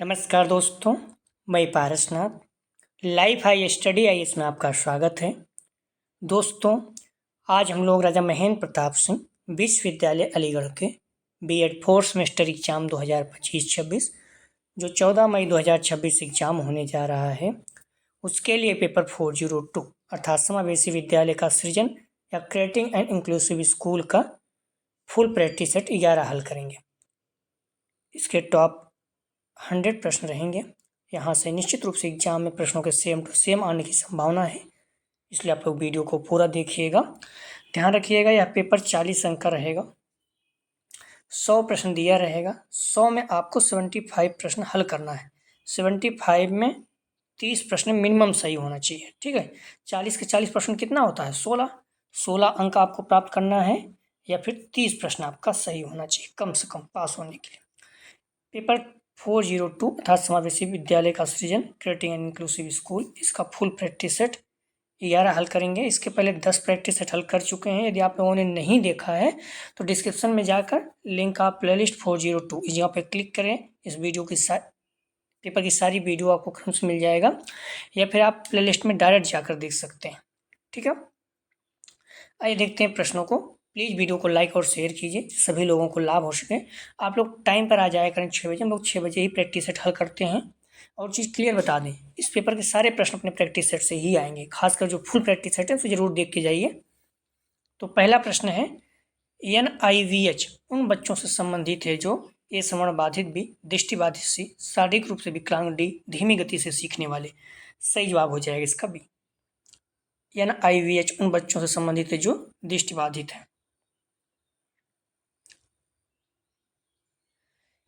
नमस्कार दोस्तों, मैं पारसनाथ। लाइफ हाई स्टडी आई में आपका स्वागत है। दोस्तों, आज हम लोग राजा महेंद्र प्रताप सिंह विश्वविद्यालय अलीगढ़ के बीएड फोर्थ सेमेस्टर एग्जाम 2025-26 जो 14 मई 2026 एग्जाम होने जा रहा है, उसके लिए पेपर 402 अर्थात समावेशी विद्यालय का सृजन या क्रिएटिंग एंड इंक्लूसिव स्कूल का फुल प्रैक्टिस सेट 11 हल करेंगे। इसके टॉप 100 प्रश्न रहेंगे। यहाँ से निश्चित रूप से एग्जाम में प्रश्नों के सेम टू सेम आने की संभावना है, इसलिए आप लोग वीडियो को पूरा देखिएगा। ध्यान रखिएगा, यह पेपर 40 अंक का रहेगा। 100 प्रश्न दिया रहेगा। 100 में आपको 75 प्रश्न हल करना है। 75 में 30 प्रश्न मिनिमम सही होना चाहिए, ठीक है। 40 के 40 प्रश्न कितना होता है? 16 अंक आपको प्राप्त करना है, या फिर 30 प्रश्न आपका सही होना चाहिए कम से कम पास होने के लिए। पेपर 402 अर्थात समावेशी विद्यालय का सृजन क्रिएटिंग एंड इंक्लूसिव स्कूल, इसका फुल प्रैक्टिस सेट 11 हल करेंगे। इसके पहले 10 प्रैक्टिस सेट हल कर चुके हैं। यदि आप लोगों ने नहीं देखा है तो डिस्क्रिप्शन में जाकर लिंक आप प्लेलिस्ट 402 इस जगह पर क्लिक करें। इस वीडियो की पेपर की सारी वीडियो आपको क्रम से मिल जाएगा, या फिर आप प्लेलिस्ट में डायरेक्ट जाकर देख सकते हैं, ठीक है। आइए देखते हैं प्रश्नों को। प्लीज़ वीडियो को लाइक और शेयर कीजिए, सभी लोगों को लाभ हो सके। आप लोग टाइम पर आ जाया करें 6 बजे। हम लोग 6 बजे ही प्रैक्टिस सेट हल करते हैं। और चीज़ क्लियर बता दें, इस पेपर के सारे प्रश्न अपने प्रैक्टिस सेट से ही आएंगे, खासकर जो फुल प्रैक्टिस सेट है उसे जरूर देख के जाइए। तो पहला प्रश्न है, NIVH उन बच्चों से संबंधित है जो ए श्रवण बाधित, बी दृष्टिबाधित, सी शारीरिक रूप से विकलांग, डी धीमी गति से सीखने वाले। सही जवाब हो जाएगा इसका बी। NIVH उन बच्चों से संबंधित है जो दृष्टिबाधित है।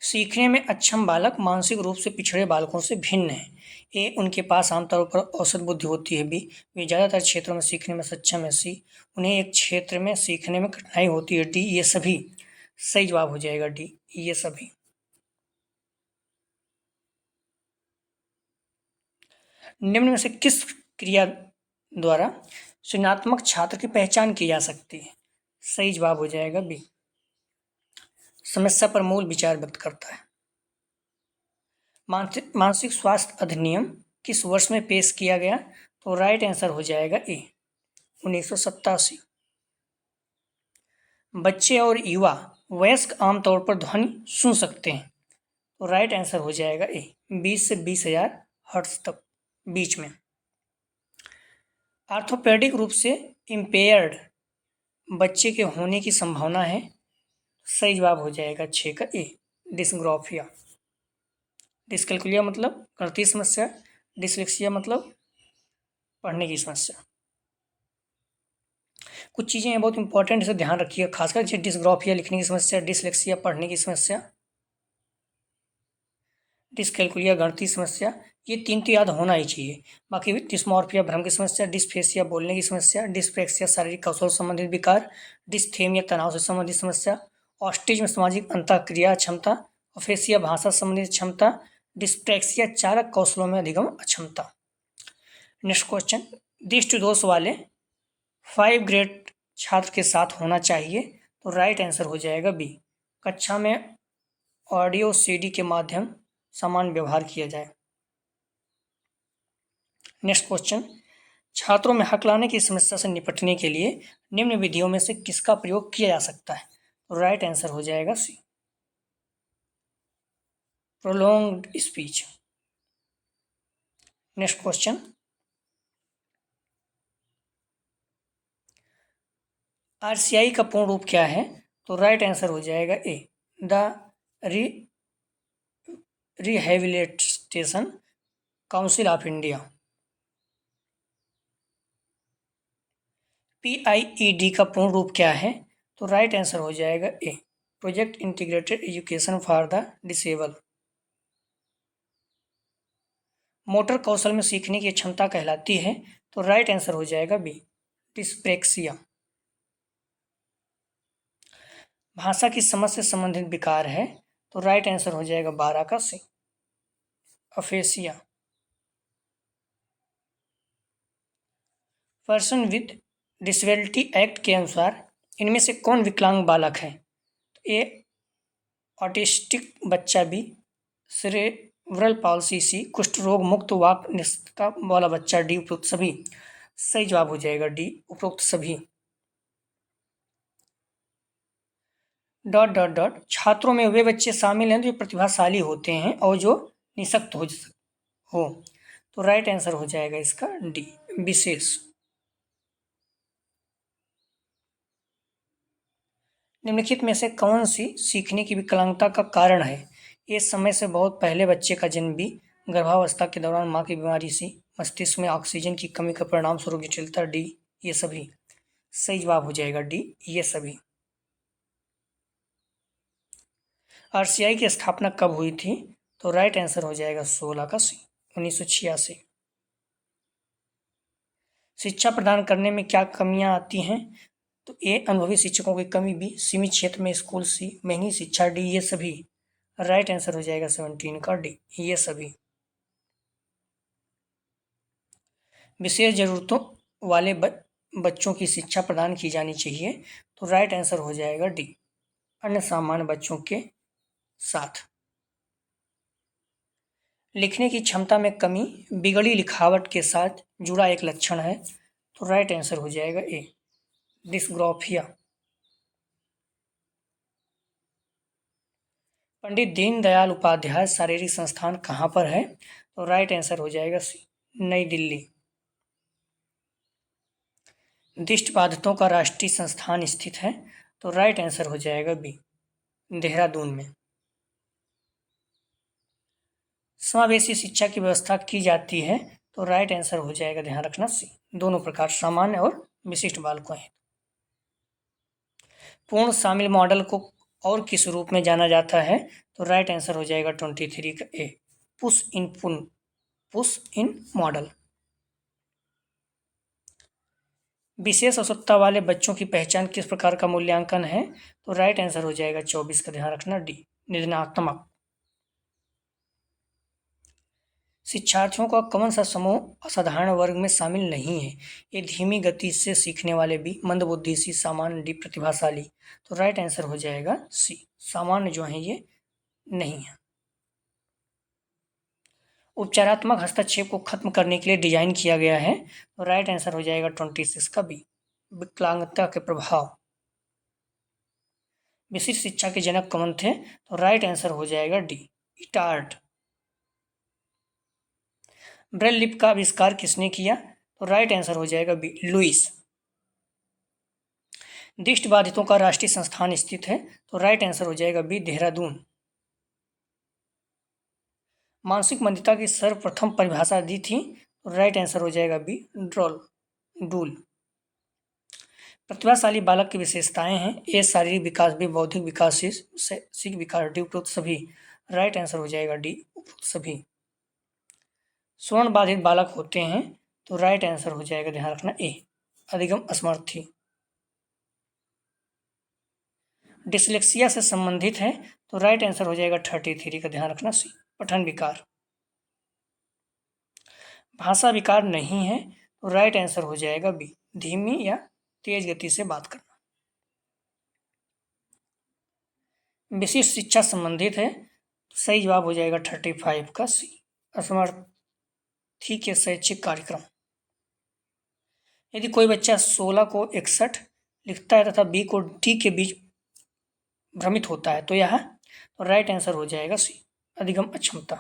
सीखने में अक्षम बालक मानसिक रूप से पिछड़े बालकों से भिन्न है। ए उनके पास आमतौर पर औसत बुद्धि होती है। बी वे ज़्यादातर क्षेत्रों में सीखने में सक्षम है। सी उन्हें एक क्षेत्र में सीखने में कठिनाई होती है। डी ये सभी। सही जवाब हो जाएगा डी ये सभी। निम्न में से किस क्रिया द्वारा सृजनात्मक छात्र की पहचान की जा सकती है? सही जवाब हो जाएगा बी। समस्या पर मूल विचार व्यक्त करता है। मानसिक स्वास्थ्य अधिनियम किस वर्ष में पेश किया गया? तो राइट आंसर हो जाएगा ए 1987। बच्चे और युवा वयस्क आमतौर पर ध्वनि सुन सकते हैं। तो राइट आंसर हो जाएगा ए 20 से 20,000 हर्ट्ज तक बीच में। आर्थोपेडिक रूप से इम्पेयर्ड बच्चे के होने की संभावना है। सही जवाब हो जाएगा 6 का ए डिस्ग्राफिया। डिस्कैल्कुलिया मतलब गणितीय समस्या, डिसलेक्सिया मतलब पढ़ने की समस्या। कुछ चीज़ें हैं बहुत इंपॉर्टेंट, इसे ध्यान रखिएगा, खासकर जैसे डिस्ग्राफिया लिखने की समस्या, डिसलेक्सिया पढ़ने की समस्या, डिस्कैल्कुलिया गणितीय समस्या, ये 3 तो याद होना ही चाहिए। बाकी डिस्मॉर्फिया भ्रम की समस्या, डिस्फेसिया बोलने की समस्या, डिस्प्रेक्सिया शारीरिक कौशल संबंधित विकार, डिस्थेमिया तनाव से संबंधित समस्या, ऑस्टिज्म समाजिक अंतःक्रिया क्षमता, अफेसिया भाषा संबंधित क्षमता, डिस्प्रैक्सिया चालक कौशलों में अधिगम अक्षमता। नेक्स्ट क्वेश्चन, दृष्टि दोष वाले 5 ग्रेड छात्र के साथ होना चाहिए। तो राइट आंसर हो जाएगा बी। कक्षा में ऑडियो सीडी के माध्यम समान व्यवहार किया जाए। नेक्स्ट क्वेश्चन, छात्रों में हकलाने की समस्या से निपटने के लिए निम्न विधियों में से किसका प्रयोग किया जा सकता है? तो राइट आंसर हो जाएगा C prolonged speech. Next question, RCI का पूर्ण रूप क्या है? तो राइट आंसर हो जाएगा A the rehabilitation council of India. PIED का पूर्ण रूप क्या है? तो राइट आंसर हो जाएगा a project integrated education for the disable. Motor कौशल में सीखने की क्षमता कहलाती है। तो राइट आंसर हो जाएगा बी डिस्प्रेक्सिया। भाषा की समझ से संबंधित विकार है। तो राइट आंसर हो जाएगा 12 का सी AfrAsia. Person with disability act के अनुसार इनमें से कौन विकलांग बालक है? तो ए ऑटिस्टिक बच्चा, बी विरल पॉलिसी सी, कुष्ठ रोग मुक्त वाक निष्ठता वाला बच्चा डी, उपरोक्त सभी। सही जवाब हो जाएगा डी, उपरोक्त सभी। डॉट डॉट डॉट छात्रों में वे बच्चे शामिल हैं जो प्रतिभाशाली होते हैं और जो निःशक्त हो। तो राइट आंसर हो जाएगा इसका डी, विशेष। निम्नलिखित में से कौन सी सीखने की विकलांगता का कारण है? ए, समय से बहुत पहले बच्चे का जन्म, बी, गर्भावस्था के दौरान मां की बीमारी, सी, मस्तिष्क में ऑक्सीजन की कमी का परिणाम स्वरूप जटिलता, डी, ये सभी। सही जवाब हो जाएगा डी, ये सभी। आरसीआई की स्थापना कब हुई थी? तो राइट आंसर हो जाएगा 16 का सी, 1986। शिक्षा प्रदान करने में क्या कमियां आती हैं? तो ए, अनुभवी शिक्षकों की कमी, बी, सीमित क्षेत्र में स्कूल, सी, महंगी शिक्षा, डी, ये सभी। राइट आंसर हो जाएगा 17 का डी, ये सभी। विशेष जरूरतों वाले बच्चों की शिक्षा प्रदान की जानी चाहिए। तो राइट आंसर हो जाएगा डी, अन्य सामान्य बच्चों के साथ। लिखने की क्षमता में कमी बिगड़ी लिखावट के साथ जुड़ा एक लक्षण है। तो राइट आंसर हो जाएगा ए, डिस्ग्राफिया। पंडित दीनदयाल उपाध्याय शारीरिक संस्थान कहाँ पर है? तो राइट आंसर हो जाएगा सी, नई दिल्ली। दृष्टिबाधितों का राष्ट्रीय संस्थान स्थित है। तो राइट आंसर हो जाएगा बी, देहरादून में। समावेशी शिक्षा की व्यवस्था की जाती है। तो राइट आंसर हो जाएगा, ध्यान रखना, सी, दोनों प्रकार, सामान्य और विशिष्ट बालकों हेतु। पूर्ण शामिल मॉडल को और किस रूप में जाना जाता है? तो राइट आंसर हो जाएगा 23 का ए, पुश इन मॉडल। विशेष आवश्यकता वाले बच्चों की पहचान किस प्रकार का मूल्यांकन है? तो राइट आंसर हो जाएगा 24 का, ध्यान रखना, डी, निर्णयात्मक। शिक्षार्थियों का कौन सा समूह असाधारण वर्ग में शामिल नहीं है? ए, धीमी गति से सीखने वाले, बी, मंदबुद्धि, सी, सामान्य, डी, प्रतिभाशाली। तो राइट आंसर हो जाएगा सी, सामान्य जो है ये नहीं है। उपचारात्मक हस्तक्षेप को खत्म करने के लिए डिजाइन किया गया है। तो राइट आंसर हो जाएगा 26 का बी, विकलांगता के प्रभाव। विशिष्ट शिक्षा के जनक कौन थे? तो राइट आंसर हो जाएगा डी, इटार्ड। ब्रेल लिप का आविष्कार किसने किया? तो राइट आंसर हो जाएगा बी, लुईस। दृष्टिबाधितों का राष्ट्रीय संस्थान स्थित है। तो राइट आंसर हो जाएगा बी, देहरादून। मानसिक मंदता की सर्वप्रथम परिभाषा दी थी। तो राइट आंसर हो जाएगा बी, डूल। प्रतिभाशाली बालक की विशेषताएं हैं। ए, शारीरिक विकास, बी, बौद्धिक विकास, सी, शैक्षिक विकास, डी, उपरोक्त सभी। राइट आंसर हो जाएगा डी, उपरोक्त सभी। श्रवण बाधित बालक होते हैं। तो राइट आंसर हो जाएगा, ध्यान रखना, ए, अधिगम असमर्थी। डिसलेक्सिया से संबंधित है। तो राइट आंसर हो जाएगा 33 का, ध्यान रखना, सी, पठन विकार। भाषा विकार नहीं है। तो राइट आंसर हो जाएगा बी, धीमी या तेज गति से बात करना। विशिष्ट शिक्षा संबंधित है। तो सही जवाब हो जाएगा 35 का सी, असमर्थी के शैक्षिक कार्यक्रम। यदि कोई बच्चा 16 को 61 लिखता है तथा बी को डी के बीच भ्रमित होता है तो यह, तो राइट आंसर हो जाएगा सी, अधिगम अक्षमता।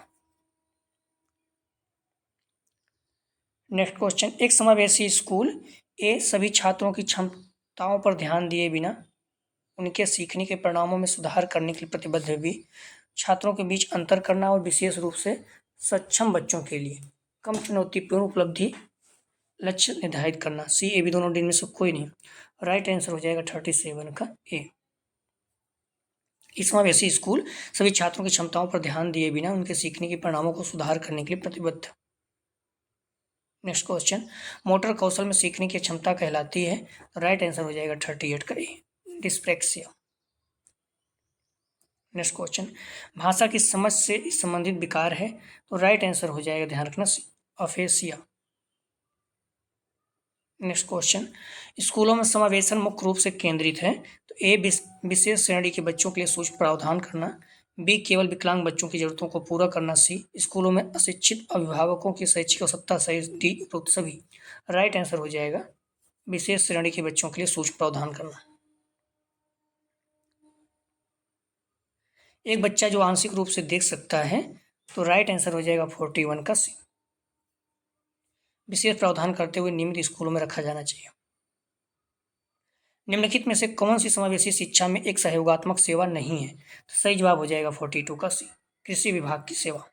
नेक्स्ट क्वेश्चन, एक समावेशी स्कूल ए सभी छात्रों की क्षमताओं पर ध्यान दिए बिना उनके सीखने के परिणामों में सुधार करने के लिए प्रतिबद्ध है। बी, छात्रों के बीच अंतर करना और विशेष रूप से सक्षम बच्चों के लिए कम चुनौतीपूर्ण उपलब्धि लक्ष्य निर्धारित करना। सी, ए, बी दोनों, डी में से कोई नहीं। राइट आंसर हो जाएगा 37 का ए। इस समावेशी स्कूल सभी छात्रों की क्षमताओं पर ध्यान दिए बिना उनके सीखने के परिणामों को सुधार करने के लिए प्रतिबद्ध। नेक्स्ट क्वेश्चन, मोटर कौशल में सीखने की क्षमता कहलाती है। राइट आंसर हो जाएगा 38 का ए, डिस्प्लेक्सिया। नेक्स्ट क्वेश्चन, भाषा की समझ से संबंधित विकार है। तो राइट आंसर हो जाएगा, ध्यान रखना, सी, अफेसिया। नेक्स्ट क्वेश्चन, स्कूलों में समावेशन मुख्य रूप से केंद्रित है। तो ए, विशेष श्रेणी के बच्चों के लिए सूक्ष्म प्रावधान करना, बी केवल विकलांग बच्चों की जरूरतों को पूरा करना। सी स्कूलों में अशिक्षित अभिभावकों की शैक्षिक आवश्यकता सही। डी उपरोक्त सभी। राइट आंसर हो जाएगा विशेष श्रेणी के बच्चों के लिए सूक्ष्म प्रावधान करना। एक बच्चा जो आंशिक रूप से देख सकता है, तो राइट आंसर हो जाएगा 41 का सी। विशेष प्रावधान करते हुए नियमित स्कूलों में रखा जाना चाहिए। निम्नलिखित में से कौन सी समावेशी शिक्षा में एक सहयोगात्मक सेवा नहीं है? तो सही जवाब हो जाएगा 42 का सी, कृषि विभाग की सेवा।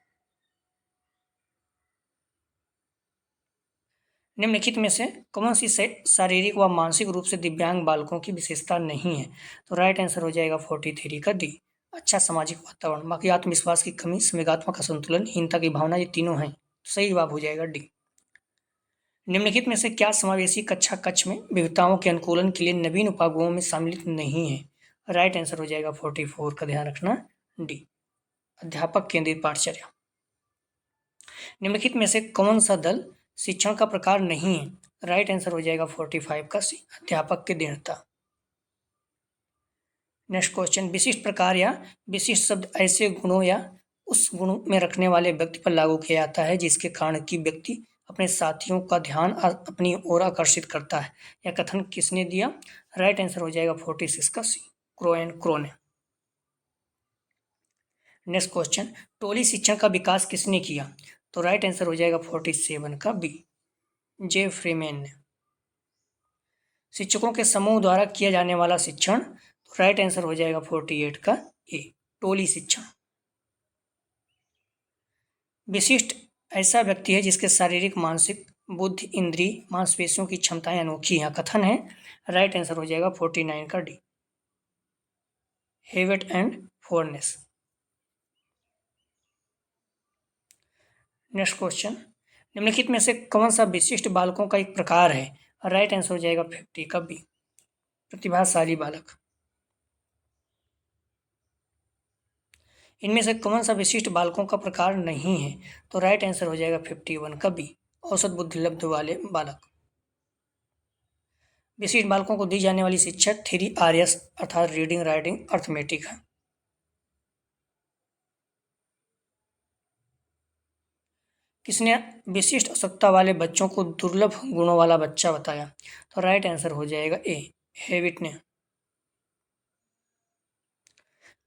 निम्नलिखित में से कौन सी शारीरिक व मानसिक रूप से दिव्यांग बालकों की विशेषता नहीं है? तो राइट आंसर हो जाएगा 43 का डी, अच्छा सामाजिक वातावरण। बाकी आत्मविश्वास की कमी, संवेगात्मक असंतुलन, हीनता की भावना, ये तीनों हैं। तो सही जवाब हो जाएगा डी। निम्नलिखित में से क्या समावेशी कक्षा कक्ष में विविधताओं के अनुकूलन के लिए नवीन उपागमों में सम्मिलित नहीं है? राइट आंसर हो जाएगा 44 का, ध्यान रखना डी, अध्यापक केंद्रित पाठचर्या। निम्नलिखित में से कौन सा दल शिक्षण का प्रकार नहीं है? राइट आंसर हो जाएगा 45 का सी, अध्यापक की दृढ़ता। नेक्स्ट क्वेश्चन, विशिष्ट प्रकार या विशिष्ट शब्द ऐसे गुणों या उस गुण में रखने वाले व्यक्ति पर लागू किया जाता है जिसके कारण की व्यक्ति अपने साथियों का ध्यान अपनी ओर आकर्षित करता है। यह कथन किसने दिया? राइट आंसर हो जाएगा 46 का सी, क्रो एंड क्रो ने। नेक्स्ट क्वेश्चन, टोली शिक्षण का विकास किसने किया? तो राइट आंसर हो जाएगा 47 का बी, जे फ्रीमेन ने। शिक्षकों के समूह द्वारा किया जाने वाला शिक्षण, तो राइट आंसर हो जाएगा 48 का ए, टोली शिक्षण। विशिष्ट ऐसा व्यक्ति है जिसके शारीरिक, मानसिक, बुद्धि, इंद्रिय, मांसपेशियों की क्षमताएं अनोखी हैं। कथन है, राइट आंसर हो जाएगा 49 का D, Hewett and Furness. Next question, निम्नलिखित में से कौन सा विशिष्ट बालकों का एक प्रकार है? राइट आंसर हो जाएगा 50 का बी, प्रतिभाशाली बालक। इनमें से कौन सा विशिष्ट बालकों का प्रकार नहीं है? तो राइट आंसर हो जाएगा 51 का बी, औसत बुद्धि लब्ध वाले बालक। विशिष्ट बालकों को दी जाने वाली शिक्षा 3 RS अर्थात रीडिंग, राइटिंग, अर्थमेटिक है। किसने विशिष्ट आवश्यकता वाले बच्चों को दुर्लभ गुणों वाला बच्चा बताया? तो राइट आंसर हो जाएगा ए, हेविट ने।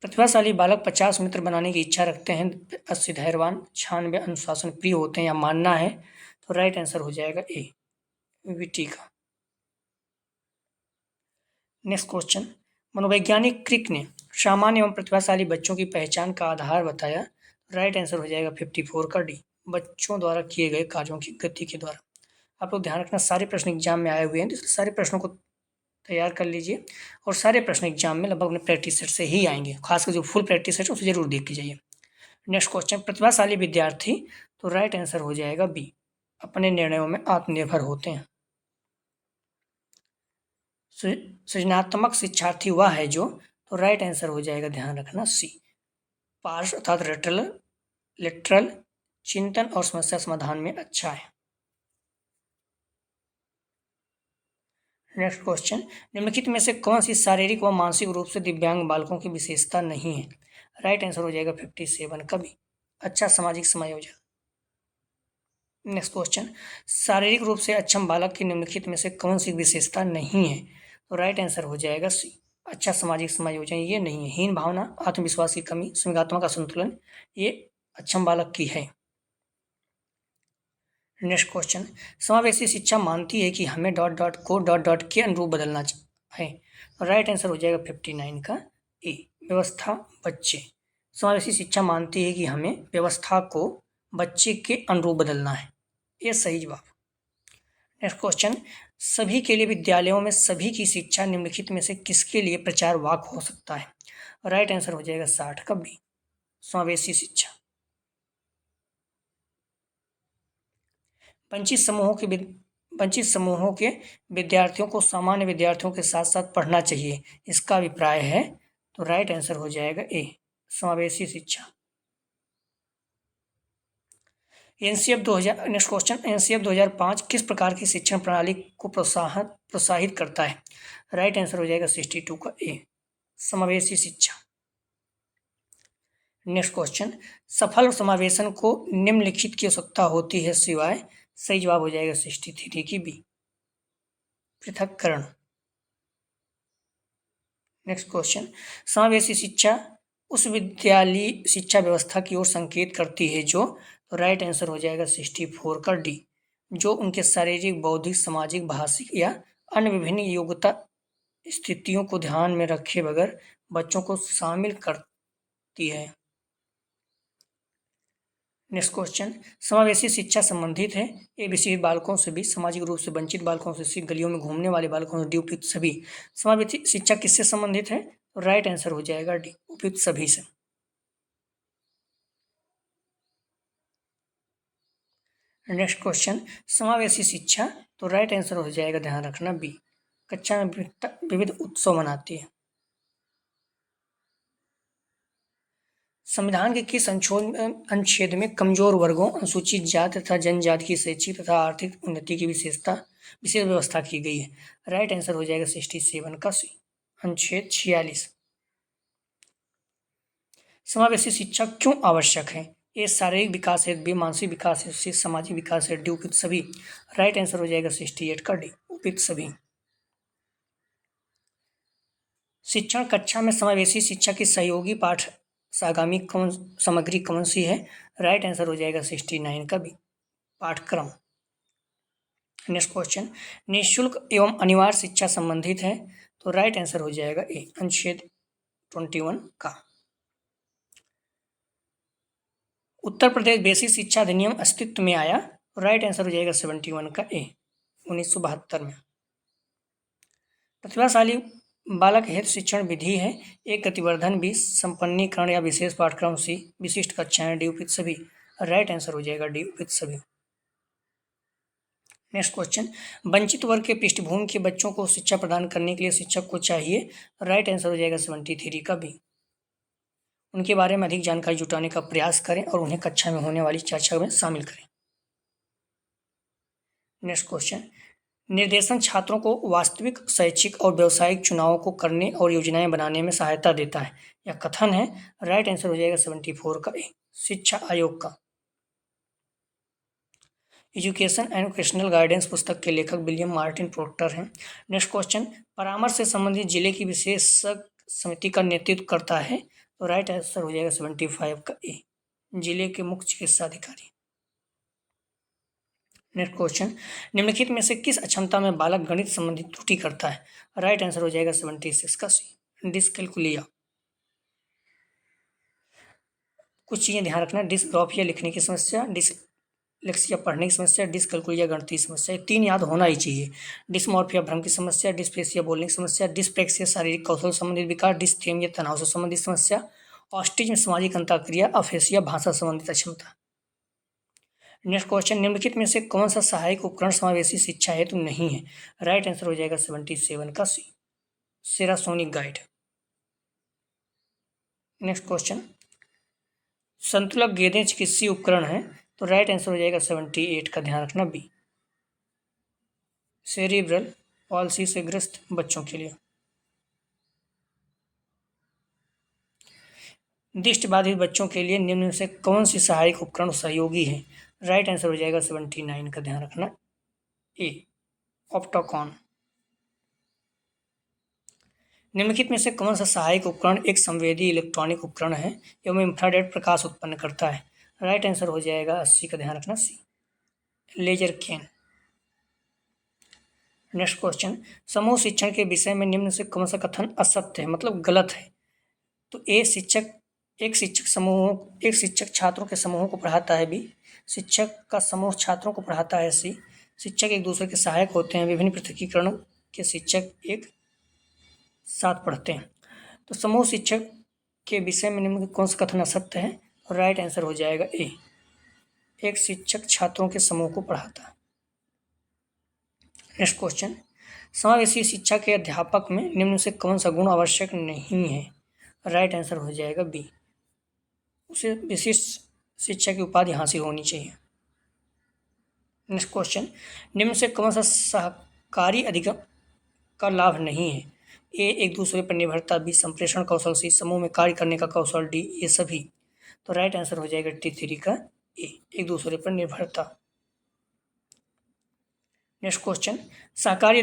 प्रतिभाशाली बालक 50 मित्र बनाने की इच्छा रखते हैं, 80 धैर्यवान, 96 अनुशासन प्रिय होते हैं या मानना है। तो राइट आंसर हो जाएगा ए, विटी का। नेक्स्ट क्वेश्चन, मनोवैज्ञानिक क्रिक ने सामान्य एवं प्रतिभाशाली बच्चों की पहचान का आधार बताया। राइट आंसर हो जाएगा 54 का डी, बच्चों द्वारा किए गए कार्यों की गति के द्वारा। आप लोग ध्यान रखना, सारे प्रश्न एग्जाम में आए हुए हैं, तो सारे प्रश्नों को तैयार कर लीजिए और सारे प्रश्न एग्जाम में लगभग अपने प्रैक्टिस सेट से ही आएंगे, खासकर जो फुल प्रैक्टिस सेट उसे जरूर देख के जाइए। नेक्स्ट क्वेश्चन, प्रतिभाशाली विद्यार्थी, तो राइट आंसर हो जाएगा बी, अपने निर्णयों में आत्मनिर्भर होते हैं। सृजनात्मक शिक्षार्थी वह है जो, तो राइट आंसर हो जाएगा, ध्यान रखना सी, पार्श्व अर्थात लेटरल चिंतन और समस्या समाधान में अच्छा है। नेक्स्ट क्वेश्चन, निम्नलिखित में से कौन सी शारीरिक व मानसिक रूप से दिव्यांग बालकों की विशेषता नहीं है? राइट आंसर हो जाएगा 57 का बी, अच्छा सामाजिक समायोजन। नेक्स्ट क्वेश्चन, शारीरिक रूप से अक्षम बालक की निम्नलिखित में से कौन सी विशेषता नहीं है? तो राइट आंसर हो जाएगा सी, अच्छा सामाजिक समायोजन ये नहीं है। हीन भावना, आत्मविश्वास की कमी, संवेगात्मक असंतुलन, ये अक्षम बालक की है। नेक्स्ट क्वेश्चन, समावेशी शिक्षा मानती है कि हमें dot dot co dot dot के अनुरूप बदलना है। राइट आंसर हो जाएगा 59 का ए, व्यवस्था बच्चे। समावेशी शिक्षा मानती है कि हमें व्यवस्था को बच्चे के अनुरूप बदलना है, ये सही जवाब। नेक्स्ट क्वेश्चन, सभी के लिए विद्यालयों में सभी की शिक्षा निम्नलिखित में से किसके लिए प्रचार वाक्य हो सकता है? राइट आंसर हो जाएगा 60 का बी, समावेशी शिक्षा। 25 समूहों के विद्यार्थियों को सामान्य विद्यार्थियों के साथ साथ पढ़ना चाहिए, इसका अभिप्राय है। तो राइट आंसर हो जाएगा ए, समावेशी शिक्षा। एनसीएफ 2000, नेक्स्ट क्वेश्चन, एनसीएफ 2005 किस प्रकार की शिक्षण प्रणाली को प्रोत्साहित करता है? राइट आंसर हो जाएगा 62 का ए, समावेशी शिक्षा। नेक्स्ट क्वेश्चन, सफल समावेशन को निम्नलिखित की आवश्यकता होती है सिवाय, सही जवाब हो जाएगा 63 की बी, पृथक्करण। नेक्स्ट क्वेश्चन, समावेशी शिक्षा उस विद्यालयी शिक्षा व्यवस्था की ओर संकेत करती है जो, तो राइट आंसर हो जाएगा 64 का डी, जो उनके शारीरिक, बौद्धिक, सामाजिक, भाषिक या अन्य विभिन्न योग्यता स्थितियों को ध्यान में रखे बगैर बच्चों को शामिल करती है। नेक्स्ट क्वेश्चन, समावेशी शिक्षा संबंधित है ए विशिष्ट बालकों से भी, सामाजिक रूप से वंचित बालकों से सी, गलियों में घूमने वाले बालकों से डी, उपयुक्त सभी। समावेशी शिक्षा किससे संबंधित है? तो राइट आंसर हो जाएगा डी, उपयुक्त सभी से। नेक्स्ट क्वेश्चन, समावेशी शिक्षा, तो राइट आंसर हो जाएगा, ध्यान रखना बी, कक्षा में विविध उत्सव मनाती है। संविधान के किस अनुच्छेद में कमजोर वर्गों, अनुसूचित जाति तथा जनजाति की शैक्षिक तथा आर्थिक उन्नति की विशेष व्यवस्था की गई है? राइट आंसर हो जाएगा 67 का सी, अनुच्छेद 46। समावेशी शिक्षा क्यों आवश्यक है? ए शारीरिक विकास है, बी मानसिक विकास है, सी सामाजिक विकास है, डी उपयुक्त सभी। राइट आंसर हो जाएगा 68 का डी, उपयुक्त सभी। शिक्षण कक्षा में समावेशी शिक्षा की सहयोगी पाठ सागामी कौन सामग्री कौन सी है? राइट आंसर हो जाएगा 69 का बी, पाठ्यक्रम। नेक्स्ट क्वेश्चन, निःशुल्क एवं अनिवार्य शिक्षा संबंधित है? तो राइट आंसर हो जाएगा ए, अनुच्छेद 21 का। उत्तर प्रदेश बेसिक शिक्षा अधिनियम अस्तित्व में आया? राइट आंसर हो जाएगा 71 का ए, 1972 में। प्रतिभाशाली बालक हेतु शिक्षण विधि है? एक गतिवर्धन, बी संपन्नीकरण या विशेष पाठ्यक्रम, सी विशिष्ट कक्षाएं, डी उपयुक्त सभी। राइट आंसर हो जाएगा डी, उपयुक्त सभी। नेक्स्ट क्वेश्चन, वंचित वर्ग के पृष्ठभूमि के बच्चों को शिक्षा प्रदान करने के लिए शिक्षक को चाहिए? राइट आंसर हो जाएगा 73 का बी, उनके बारे में अधिक जानकारी जुटाने का प्रयास करें और उन्हें कक्षा में होने वाली चर्चा में शामिल करें। नेक्स्ट क्वेश्चन, निर्देशन छात्रों को वास्तविक शैक्षिक और व्यावसायिक चुनावों को करने और योजनाएं बनाने में सहायता देता है, यह कथन है? राइट आंसर हो जाएगा 74 का ए, शिक्षा आयोग का। एजुकेशन एंड वोकेशनल गाइडेंस पुस्तक के लेखक विलियम मार्टिन प्रोक्टर हैं। नेक्स्ट क्वेश्चन, परामर्श से संबंधित जिले की विशेषज्ञ समिति का नेतृत्व करता है? तो राइट आंसर हो जाएगा 75 का ए, जिले के मुख्य चिकित्सा अधिकारी। नेक्स्ट क्वेश्चन, निम्नलिखित में से किस अक्षमता में बालक गणित संबंधित त्रुटि करता है? राइट आंसर हो जाएगा 76 का सी, डिसकैलकुलिया। कुछ चीजें ध्यान रखना, डिसग्राफिया लिखने की समस्या, डिसलेक्सिया पढ़ने की समस्या, डिसकैलकुलिया गणितीय समस्या, 3 याद होना ही चाहिए। डिसमॉर्फिया भ्रम की समस्या, डिस्पेसिया बोलने की समस्या, डिस्प्रेक्सिया शारीरिक कौशल संबंधित विकार, डिस्थेमिया तनाव से संबंधित समस्या, ऑस्टिज्म सामाजिक अंतःक्रिया, अफेसिया भाषा संबंधित अक्षमता। नेक्स्ट क्वेश्चन, निम्नलिखित में से कौन सा सहायक उपकरण समावेशी शिक्षा हेतु नहीं है? राइट आंसर हो जाएगा 77 का सी, सेरासोनिक गाइड। नेक्स्ट क्वेश्चन, संतुलक गेंदें चिकित्सीय उपकरण है? तो राइट आंसर हो जाएगा 78 का, ध्यान रखना बी, सेरिब्रल पॉल्सी से ग्रस्त बच्चों के लिए। दृष्टिबाधित बच्चों के लिए निम्न में से कौन सी सहायक उपकरण सहयोगी है? राइट आंसर हो जाएगा 79 का, ध्यान रखना ए, ऑप्टोकॉन। निम्नलिखित में से कौन सा सहायक उपकरण एक संवेदी इलेक्ट्रॉनिक उपकरण है एवं इंफ्रारेड प्रकाश उत्पन्न करता है? राइट आंसर हो जाएगा 80 का, ध्यान रखना सी, लेजर केन। नेक्स्ट क्वेश्चन, समूह शिक्षण के विषय में निम्न से कौन सा कथन असत्य है, मतलब गलत है? तो एक शिक्षक छात्रों के समूहों को पढ़ाता है, बी शिक्षक का समूह छात्रों को पढ़ाता है, सी शिक्षक एक दूसरे के सहायक होते हैं, विभिन्न पृथकीकरणों के शिक्षक एक साथ पढ़ते हैं। तो समूह शिक्षक के विषय में निम्न कौन सा कथन असत्य है? और राइट आंसर हो जाएगा ए, एक शिक्षक छात्रों के समूह को पढ़ाता है। नेक्स्ट क्वेश्चन, समावेशी शिक्षा के अध्यापक में निम्न से कौन सा गुण आवश्यक नहीं है? राइट आंसर हो जाएगा बी, उसे विशिष्ट शिक्षा की उपाधि हासिल होनी चाहिए। नेक्स्ट क्वेश्चन, निम्न से कौन सा सहकारी अधिगम का लाभ नहीं है? ए एक दूसरे पर निर्भरता, बी संप्रेषण कौशल, सी समूह में कार्य करने का कौशल, डी ये सभी। तो राइट आंसर हो जाएगा T3 का ए, एक दूसरे पर निर्भरता। नेक्स्ट क्वेश्चन, शाकाहारी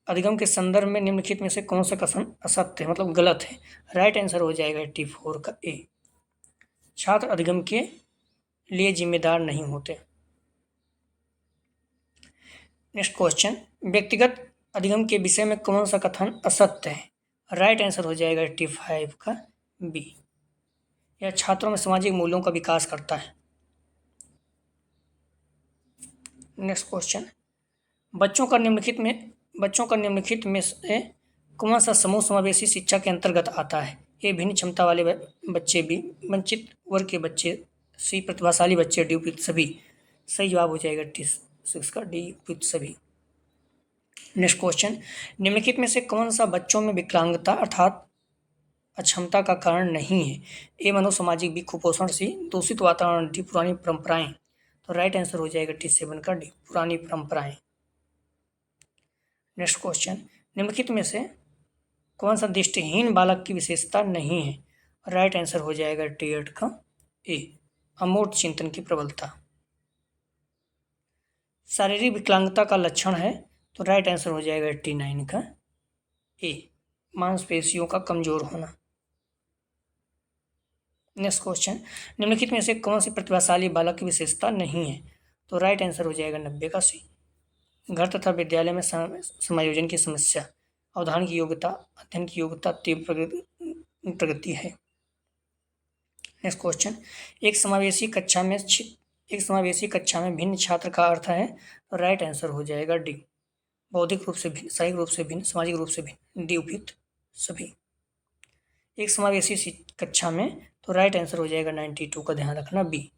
अधिगम के संदर्भ में निम्नलिखित में से कौन सा कथन असत्य है, मतलब गलत है। राइट आंसर हो जाएगा T4 का ए, छात्र अधिगम के लिए जिम्मेदार नहीं होते। नेक्स्ट क्वेश्चन, व्यक्तिगत अधिगम के विषय में कौन सा कथन असत्य है। राइट आंसर हो जाएगा 85 का बी, यह छात्रों में सामाजिक मूल्यों का विकास करता है। नेक्स्ट क्वेश्चन, बच्चों का निम्नलिखित में से कौन सा समूह समावेशी शिक्षा के अंतर्गत आता है। ए भिन्न क्षमता वाले बच्चे, बी वंचित वर्ग के बच्चे, सी प्रतिभाशाली बच्चे, डी उपयुक्त सभी। सही जवाब हो जाएगा T6 का डी उपयुक्त सभी। नेक्स्ट क्वेश्चन, निम्नलिखित में से कौन सा बच्चों में विकलांगता अर्थात अक्षमता का कारण नहीं है। ए मनोसामाजिक, बी कुपोषण, सी दूषित वातावरण, डी पुरानी परंपराएं। तो राइट आंसर हो जाएगा T7 का डी पुरानी परंपराएं। नेक्स्ट क्वेश्चन, निम्नलिखित में से कौन सा दृष्टिहीन बालक की विशेषता नहीं है। राइट आंसर हो जाएगा T8 का ए, अमूर्त चिंतन की प्रबलता। शारीरिक विकलांगता का लक्षण है, तो राइट आंसर हो जाएगा T9 का ए, मांसपेशियों का कमजोर होना। नेक्स्ट क्वेश्चन, निम्नलिखित में से कौन सी प्रतिभाशाली बालक की विशेषता नहीं है। तो राइट आंसर हो जाएगा 90 का सी, घर तथा विद्यालय में समायोजन की समस्या, अवधान की योग्यता, अध्ययन की योग्यता, तीव्र प्रगति है। नेक्स्ट क्वेश्चन, एक समावेशी कक्षा में भिन्न छात्र का अर्थ है। तो राइट आंसर हो जाएगा डी, बौद्धिक रूप से भिन्न, शारीरिक रूप से भिन्न, सामाजिक रूप से भिन्न, डी उपयुक्त सभी। एक समावेशी कक्षा में, तो राइट आंसर हो जाएगा 92 का ध्यान रखना बी,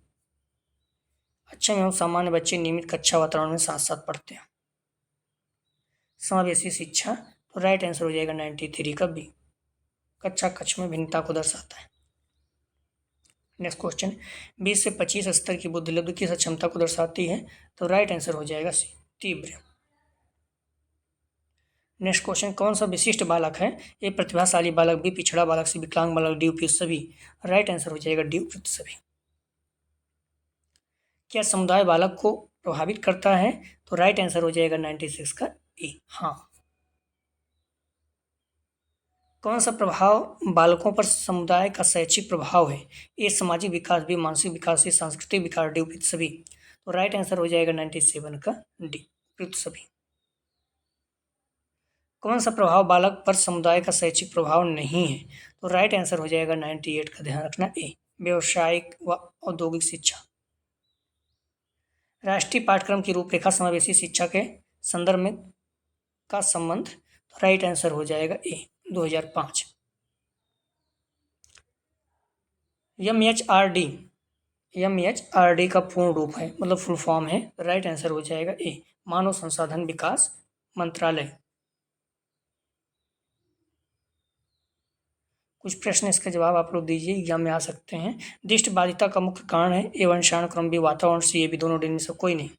अच्छे एवं सामान्य बच्चे नियमित कक्षा वातावरण में साथ साथ पढ़ते हैं। समावेशी शिक्षा, तो राइट आंसर हो जाएगा 93 का बी, कक्षा कक्ष में भिन्नता को दर्शाता है। नेक्स्ट क्वेश्चन, 20 से 25 स्तर की बुद्धिलब्धि किस क्षमता को दर्शाती है। तो राइट आंसर हो जाएगा सी, तीव्र। नेक्स्ट क्वेश्चन, कौन सा विशिष्ट बालक है। ए प्रतिभाशाली बालक, बी पिछड़ा बालक, सी विकलांग बालक, डी उपयुक्त सभी। राइट आंसर हो जाएगा डी उपयुक्त सभी। क्या समुदाय बालक को प्रभावित करता है। तो राइट आंसर हो जाएगा 96 का ए, हाँ। कौन सा प्रभाव बालकों पर समुदाय का शैक्षिक प्रभाव है। ए सामाजिक विकास, बी मानसिक विकास, सी सांस्कृतिक विकास, डी उपयुक्त सभी। तो राइट आंसर हो जाएगा 97 का डी, उपयुक्त सभी। कौन सा प्रभाव बालक पर समुदाय का शैक्षिक प्रभाव नहीं है। तो राइट आंसर हो जाएगा 98 का ध्यान रखना ए, व्यावसायिक व औद्योगिक शिक्षा। राष्ट्रीय पाठ्यक्रम की रूपरेखा समावेशी शिक्षा के संदर्भ में का संबंध। तो राइट आंसर हो जाएगा ए, 2005। MHRD का पूर्ण रूप है, मतलब फुल फॉर्म है। राइट आंसर हो जाएगा ए, मानव संसाधन विकास मंत्रालय। कुछ प्रश्न इसका जवाब आप लोग दीजिए, एग्जाम में आ सकते हैं। दृष्टिबाधिता का मुख्य कारण है। ए वंशाणु क्रम, बी वातावरण, सी ए बी दोनों, डी में से कोई नहीं।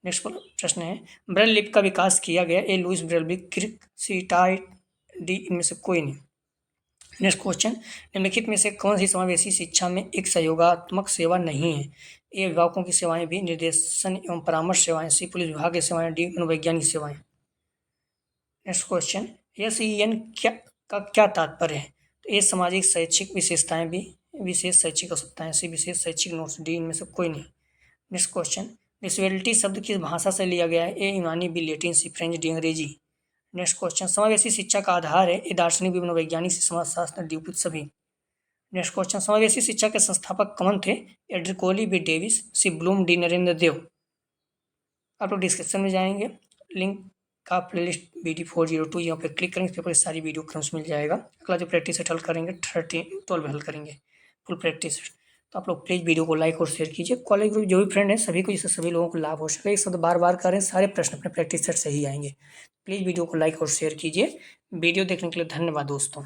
नेक्स्ट प्रश्न है, ब्रेल लिपि का विकास किया गया। ए लुईस ब्रेल, क्रिक, सी टाइट, डी इनमें से कोई नहीं। नेक्स्ट क्वेश्चन, निम्नलिखित में से कौन सी समावेशी शिक्षा में एक सहयोगात्मक सेवा नहीं है। ए अभिभावकों की सेवाएं, बी निर्देशन एवं परामर्श सेवाएं, सी पुलिस विभाग की सेवाएं, डी मनोवैज्ञानिक सेवाएं। नेक्स्ट क्वेश्चन, SEN का क्या तात्पर्य है। तो ए सामाजिक शैक्षिक विशेषताएं, बी विशेष शैक्षिक आवश्यकताएं, सी विशेष शैक्षिक नोट्स, डी इनमें से कोई नहीं। नेक्स्ट क्वेश्चन, डिसेबिलिटी शब्द किस भाषा से लिया गया है। ए यूनानी, बी लैटिन, सी फ्रेंच, डी अंग्रेजी। नेक्स्ट क्वेश्चन, समावेशी शिक्षा का आधार है। ए दार्शनिक, बी मनोवैज्ञानिक, सी समाजशास्त्र, डी उपयुक्त सभी। नेक्स्ट क्वेश्चन, समावेशी शिक्षा के संस्थापक कौन थे। एडरिक कोहली, बी डेविस, सी ब्लूम, डी नरेंद्र देव। आप लोग डिस्क्रिप्शन में जाएंगे, लिंक का प्लेलिस्ट BD402 यहाँ पे क्लिक करेंगे, इसके ऊपर सारी वीडियो क्रम्स मिल जाएगा। अगला जो प्रैक्टिस सेट हल करेंगे 12 हल करेंगे फुल प्रैक्टिस। तो आप लोग प्लीज़ वीडियो को लाइक और शेयर कीजिए। कॉलेज ग्रुप जो भी फ्रेंड है सभी को, जिससे सभी लोगों को लाभ हो सके। एक शब्द बार बार करें, सारे प्रश्न अपने प्रैक्टिस सेट से ही आएंगे। प्लीज़ वीडियो को लाइक और शेयर कीजिए। वीडियो देखने के लिए धन्यवाद दोस्तों।